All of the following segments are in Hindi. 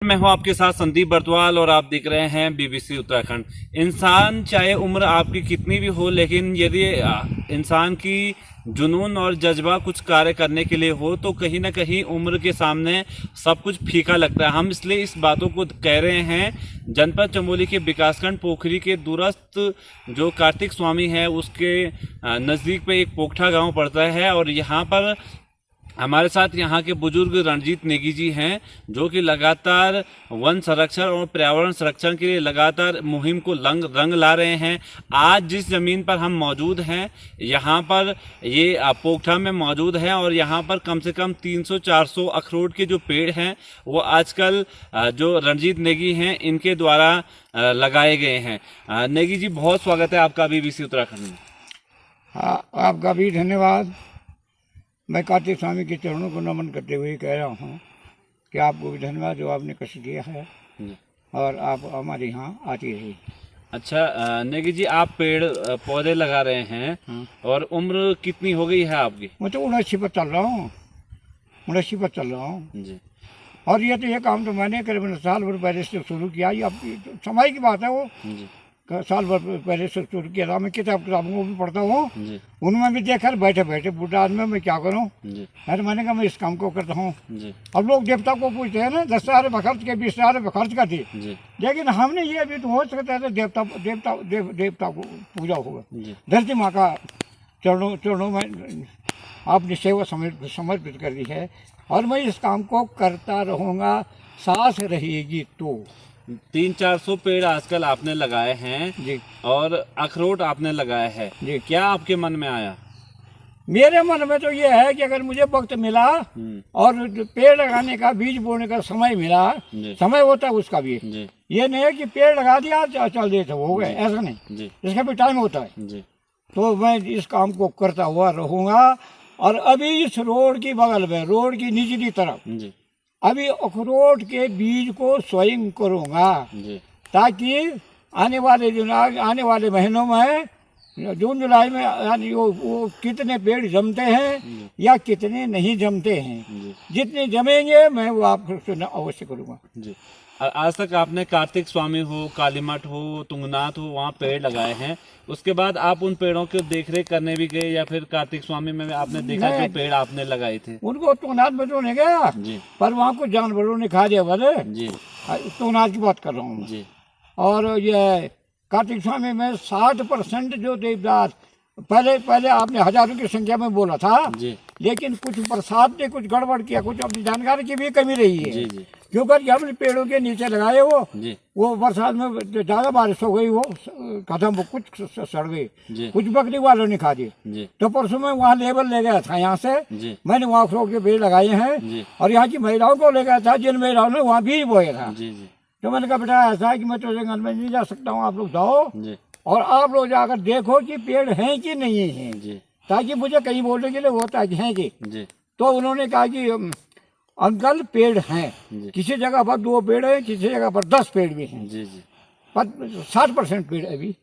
मैं हूं आपके साथ संदीप बर्तवाल और आप देख रहे हैं बीबीसी उत्तराखंड। इंसान चाहे उम्र आपकी कितनी भी हो, लेकिन यदि इंसान की जुनून और जज्बा कुछ कार्य करने के लिए हो तो कहीं ना कहीं उम्र के सामने सब कुछ फीका लगता है। हम इसलिए इस बातों को कह रहे हैं। जनपद चमोली के विकासखंड पोखरी के दूरस्थ जो कार्तिक स्वामी है उसके नज़दीक पे एक पोखठा गांव पड़ता है और यहाँ पर हमारे साथ यहाँ के बुजुर्ग रणजीत नेगी जी हैं, जो कि लगातार वन संरक्षण और पर्यावरण संरक्षण के लिए लगातार मुहिम को रंग ला रहे हैं। आज जिस ज़मीन पर हम मौजूद हैं, यहाँ पर ये पोखठा में मौजूद हैं और यहाँ पर कम से कम 300-400 अखरोट के जो पेड़ हैं वो आजकल जो रणजीत नेगी हैं इनके द्वारा लगाए गए हैं। नेगी जी, बहुत स्वागत है आपका बीबीसी उत्तराखंड में। आपका भी धन्यवाद। मैं कार्तिक स्वामी के चरणों को नमन करते हुए कह रहा हूँ कि आपको भी धन्यवाद जो आपने कष्ट किया है और आप हमारे यहाँ आती रही। अच्छा नेगी जी, आप पेड़ पौधे लगा रहे हैं और उम्र कितनी हो गई है आपकी? मैं तो 79 पर चल रहा हूँ, 79 पर चल रहा हूँ जी। और ये काम तो मैंने करीबन साल भर पहले से शुरू किया। ये आपकी तो समय की बात है, वो जी। साल भर पहले से शुरू किया था। मैं किताबों को भी पढ़ता हूँ, उनमें भी देखकर बैठे बैठे बूढ़ा आदमी मैं क्या करूँ, अरे मैंने कहा मैं इस काम को करता हूँ। अब लोग देवता को पूछते हैं ना, 10,000 रुपये खर्च के 20,000 रुपये खर्च कर दिए, लेकिन हमने ये भी तो हो सकता है देवता को पूजा होगा। धरती माँ का चरणों में आपने सेवा समर्पित कर दी है और मैं इस काम को करता रहूँगा, सांस रहेगी तो। 300-400 पेड़ आजकल आपने लगाए हैं जी, और अखरोट आपने लगाया है जी। क्या आपके मन में आया? मेरे मन में तो ये है कि अगर मुझे वक्त मिला और पेड़ लगाने का, बीज बोने का समय मिला, समय होता है उसका भी। ये नहीं है कि पेड़ लगा दिया चल दिए हो गए, ऐसा नहीं। इसका भी टाइम होता है। तो मैं इस काम को करता हुआ रहूँगा। और अभी इस रोड की बगल में, रोड की निचली तरफ अभी अखरोट के बीज को स्वयं करूँगा, ताकि आने वाले महीनों में, जून जुलाई में, यानी वो कितने पेड़ जमते हैं या कितने नहीं जमते हैं, जितने जमेंगे मैं वो आपको अवश्य करूँगा। जी। आज तक आपने कार्तिक स्वामी हो, कालीमठ हो, तुंगनाथ हो, वहाँ पेड़ लगाए हैं। उसके बाद आप उन पेड़ों की देखरेख करने भी गए या फिर कार्तिक स्वामी में आपने देखा जो पेड़ आपने लगाए थे? उनको तुंगनाथ में तो नहीं गया जी, पर वहाँ कुछ जानवरों ने खा दिया बोले जी। तुंगनाथ की बात कर रहा हूँ जी। और ये कार्तिक स्वामी में 60% जो देवदार, पहले आपने हजारों की संख्या में बोला था जी, लेकिन कुछ प्रसाद ने कुछ गड़बड़ किया, कुछ अपनी जानकारी की भी कमी रही है जी। क्योंकि हमने पेड़ों के नीचे लगाए वो बरसात में ज्यादा बारिश हो गई, वो खत्म, वो कुछ सड़ गई, कुछ बकरी वालों ने खा दिए। तो परसों में वहाँ लेबर ले गया था यहाँ से, मैंने वहाँ अखरोट के पेड़ लगाए हैं और यहाँ की महिलाओं को ले गया था, जिन महिलाओं ने वहाँ बीज बोया था। तो मैंने कहा बेटा ऐसा है कि मैं तो जंगल में नहीं जा सकता हूँ, आप लोग जाओ और आप लोग जाकर देखो कि पेड़ हैं कि नहीं है, ताकि मुझे कहीं बोलने के लिए होता है हैं कि। तो उन्होंने कहा कि अंकल पेड़ हैं, किसी जगह पर 2 पेड़ हैं, किसी जगह पर 10 पेड़ भी हैं पर 60% पेड़ अभी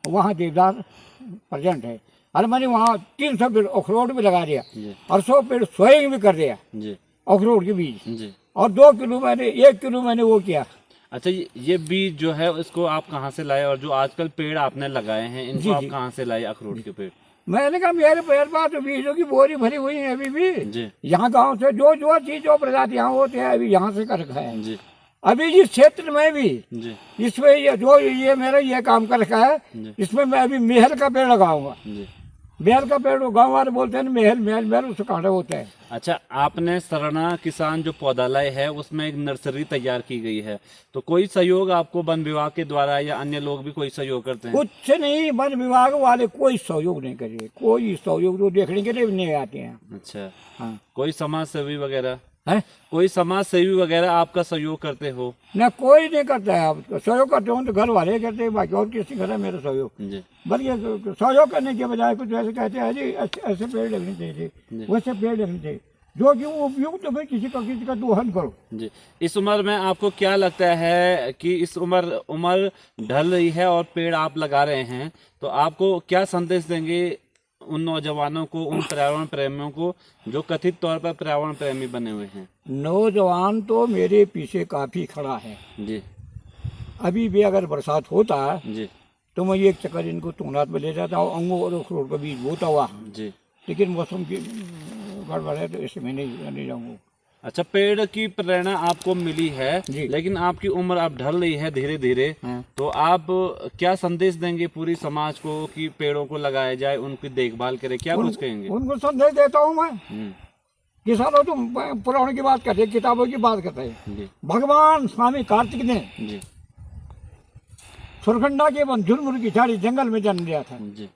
वहाँ देवदार प्रेजेंट है। और मैंने वहाँ 300 पेड़ अखरोट भी लगा दिया और 100 पेड़ स्वयं भी कर दिया अखरोट के बीज, और 1 किलो मैंने वो किया। अच्छा, ये बीज जो है इसको आप कहाँ से लाए, और जो आजकल पेड़ आपने लगाए हैं इनको आप कहाँ से लाए अखरोट के पेड़? मैंने कहा मेरे पेड़ पास तो बीजों की बोरी भरी हुई है अभी भी, यहाँ गांव से जो चीज जो प्रजाति यहाँ होते हैं अभी यहाँ से कर रखा है। अभी इस क्षेत्र में भी इसमें ये मेरा ये काम कर रखा है, इसमें मैं अभी मेहर का पेड़ लगाऊंगा। मेहर का पेड़ गाँव वाले बोलते हैं मेहर उससे कांटे होते हैं। अच्छा, आपने सरना किसान जो पौधालय है उसमें एक नर्सरी तैयार की गई है, तो कोई सहयोग आपको वन विभाग के द्वारा या अन्य लोग भी कोई सहयोग करते हैं? कुछ नहीं, वन विभाग वाले कोई सहयोग नहीं करे, कोई सहयोग तो देखने के लिए नहीं आते हैं। अच्छा हाँ, कोई समाज सेवी वगैरह है? कोई समाज सेवी वगैरह आपका सहयोग करते हो? न, कोई नहीं करता है। आप सहयोग करते हो तो घर वाले करते हैं, बाकी और किसी घर है मेरा सहयोग। बल्कि सहयोग करने के बजाय कुछ ऐसे कहते हैं जी ऐसे पेड़ लगने चाहिए, वैसे पेड़ लगने चाहिए, जो कि उपयुक्त तो भाई किसी का दोहन करो जी। इस उम्र में आपको क्या लगता है कि इस उम्र ढल रही है और पेड़ आप लगा रहे हैं, तो आपको क्या संदेश देंगे उन नौजवानों को, उन पर्यावरण प्रेमियों को जो कथित तौर पर पर्यावरण प्रेमी बने हुए हैं? नौजवान तो मेरे पीछे काफी खड़ा है जी अभी भी। अगर बरसात होता है जी तो मैं एक चक्कर इनको तुंगनाथ में ले जाता हूँ, अंगूर और अखरोट का बीज बोता हुआ। जी। लेकिन मौसम की गड़बड़ है तो इसमें नहीं जाऊँगा। अच्छा, पेड़ की प्रेरणा आपको मिली है, जी। लेकिन आपकी उम्र अब ढल रही है धीरे धीरे, हाँ। तो आप क्या संदेश देंगे पूरी समाज को कि पेड़ों को लगाया जाए, उनकी देखभाल करें, क्या कुछ कहेंगे? उनको संदेश देता हूँ मैं। हम्म, किसानों तुम पुराणों की बात करते, किताबों की बात करते हैं। जी भगवान स्वामी कार्तिक ने जी सुरकंडा के वन झुरमुर की झाड़ी जंगल में जन्म लिया था। जी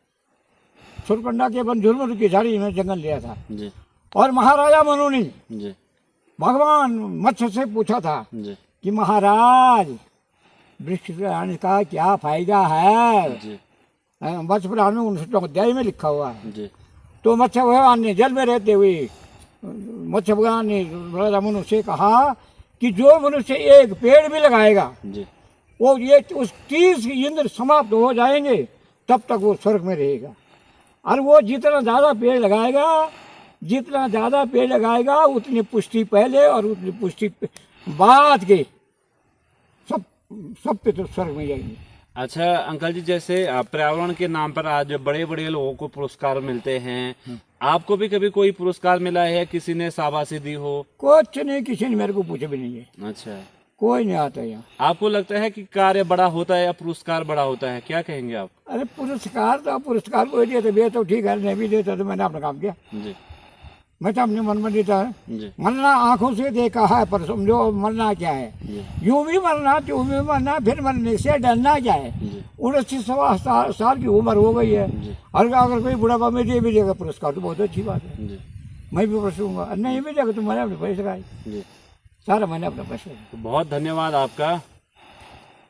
सुरकंडा के वन झुरमुर की झाड़ी में जंगल लिया था। जी और महाराजा मनु ने जी भगवान मत्स्य से पूछा था जी कि महाराज वृक्ष लगाने का क्या फायदा है? जी मत्स्य पुराण में 69 अध्याय में लिखा हुआ है। जी तो मत्स्य भगवान ने जल में रहते हुए मत्स्य भगवान ने राजा मनु से कहा कि जो मनुष्य एक पेड़ भी लगाएगा जी वो ये उस 30 इंद्र समाप्त हो जाएंगे, तब तक वो स्वर्ग में रहेगा। और वो जितना ज़्यादा पेड़ लगाएगा उतनी पुष्टि पहले और उतनी पुष्टि बाद के सब पे तो स्वर्ग में जाएंगे। अच्छा अंकल जी, जैसे पर्यावरण के नाम पर आज बड़े बड़े लोगों को पुरस्कार मिलते हैं, आपको भी कभी कोई पुरस्कार मिला है? किसी ने शाबाशी दी हो? कुछ नहीं, किसी ने मेरे को पूछा भी नहीं है। अच्छा, कोई नहीं आता यहाँ। आपको लगता है कि कार्य बड़ा होता है या पुरस्कार बड़ा होता है, क्या कहेंगे आप? अरे पुरस्कार को दिया तो तो ठीक है, नहीं भी देता तो मैंने अपना काम किया। जी मैं तो अपने मन में देता है। जी मरना आंखों से देखा है, पर समझो मरना क्या है। जी यूं भी मरना, त्यों भी मरना, फिर मरने से डरना क्या है। जी 29 साल की उम्र हो गई है। जी और अगर कोई बुढ़ापा में दे भी देगा पुरस्कार तो बहुत अच्छी बात है, जी मैं भी पढ़ूंगा। नहीं भी देगा तो मैंने अपने पैसे लगाए, जी। सारा मैंने अपना पैसे। तो बहुत धन्यवाद आपका।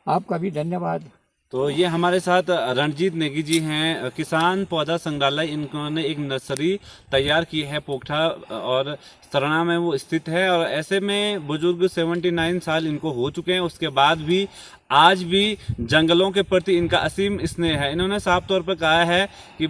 आपका भी धन्यवाद। तो ये हमारे साथ रणजीत नेगी जी हैं, किसान पौधा संग्रहालय, इन्होंने एक नर्सरी तैयार की है पोखटा और सरणा में वो स्थित है। और ऐसे में बुजुर्ग 79 साल इनको हो चुके हैं, उसके बाद भी आज भी जंगलों के प्रति इनका असीम स्नेह है। इन्होंने साफ तौर पर कहा है कि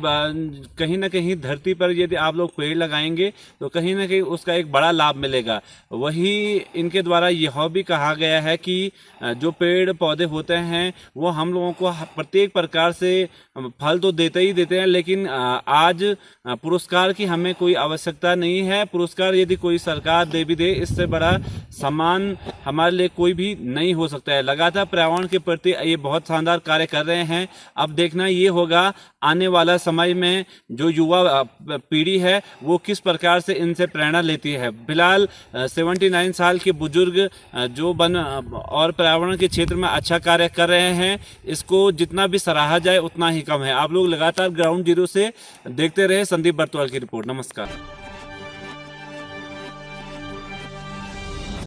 कहीं ना कहीं धरती पर यदि आप लोग पेड़ लगाएंगे तो कहीं ना कहीं उसका एक बड़ा लाभ मिलेगा। वही इनके द्वारा यह भी कहा गया है कि जो पेड़ पौधे होते हैं वो हम लोगों को प्रत्येक प्रकार से फल तो देते ही देते हैं, लेकिन आज पुरस्कार की हमें कोई आवश्यकता नहीं है। पुरस्कार यदि कोई सरकार दे भी दे, इससे बड़ा सम्मान हमारे लिए कोई भी नहीं हो सकता है। लगातार पर्यावरण के प्रति ये बहुत शानदार कार्य कर रहे हैं। अब देखना ये होगा आने वाला समय में जो युवा पीढ़ी है वो किस प्रकार से इनसे प्रेरणा लेती है। फिलहाल 79 साल के बुजुर्ग जो वन और पर्यावरण के क्षेत्र में अच्छा कार्य कर रहे हैं, इसको जितना भी सराहा जाए उतना ही कम है। आप लोग लगातार ग्राउंड जीरो से देखते रहे। संदीप बर्तवाल की रिपोर्ट। नमस्कार।